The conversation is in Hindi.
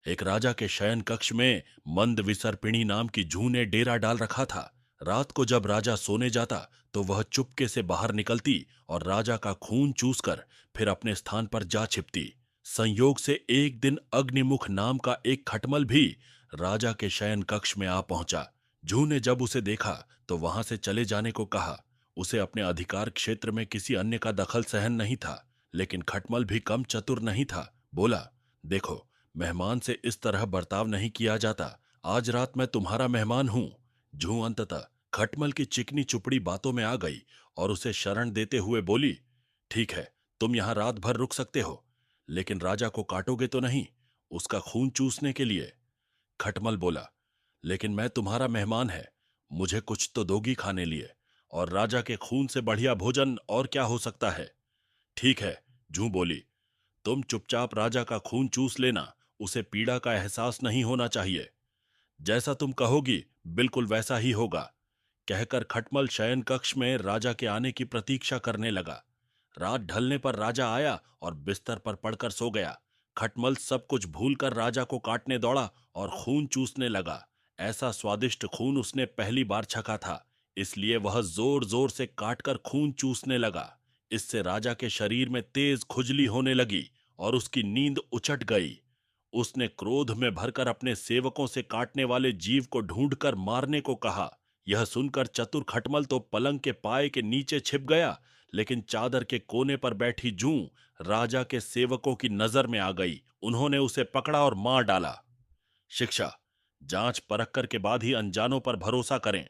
एक राजा के शयन कक्ष में मंद विसर्पिणी नाम की जूं ने डेरा डाल रखा था। रात को जब राजा सोने जाता तो वह चुपके से बाहर निकलती और राजा का खून चूसकर फिर अपने स्थान पर जा छिपती। संयोग से एक दिन अग्निमुख नाम का एक खटमल भी राजा के शयन कक्ष में आ पहुंचा। जूं ने जब उसे देखा तो वहां से चले जाने को कहा। उसे अपने अधिकार क्षेत्र में किसी अन्य का दखल सहन नहीं था, लेकिन खटमल भी कम चतुर नहीं था। बोला, देखो, मेहमान से इस तरह बर्ताव नहीं किया जाता। आज रात मैं तुम्हारा मेहमान हूं। जूं अंततः खटमल की चिकनी चुपड़ी बातों में आ गई और उसे शरण देते हुए बोली, ठीक है, तुम यहां रात भर रुक सकते हो, लेकिन राजा को काटोगे तो नहीं, उसका खून चूसने के लिए। खटमल बोला, लेकिन मैं तुम्हारा मेहमान है, मुझे कुछ तो दोगी खाने लिए, और राजा के खून से बढ़िया भोजन और क्या हो सकता है। ठीक है, जूं बोली, तुम चुपचाप राजा का खून चूस लेना, उसे पीड़ा का एहसास नहीं होना चाहिए। जैसा तुम कहोगी बिल्कुल वैसा ही होगा। कहकर खटमल शयन कक्ष में राजा के आने की प्रतीक्षा करने लगा। रात ढलने पर राजा आया और बिस्तर पर पड़कर सो गया। खटमल सब कुछ भूलकर राजा को काटने दौड़ा और खून चूसने लगा। ऐसा स्वादिष्ट खून उसने पहली बार छका था, इसलिए वह जोर जोर से काटकर खून चूसने लगा। इससे राजा के शरीर में तेज खुजली होने लगी और उसकी नींद उचट गई। उसने क्रोध में भरकर अपने सेवकों से काटने वाले जीव को ढूंढकर मारने को कहा। यह सुनकर चतुर खटमल तो पलंग के पाए के नीचे छिप गया, लेकिन चादर के कोने पर बैठी जूं राजा के सेवकों की नजर में आ गई। उन्होंने उसे पकड़ा और मार डाला। शिक्षा: जांच परख कर के बाद ही अनजानों पर भरोसा करें।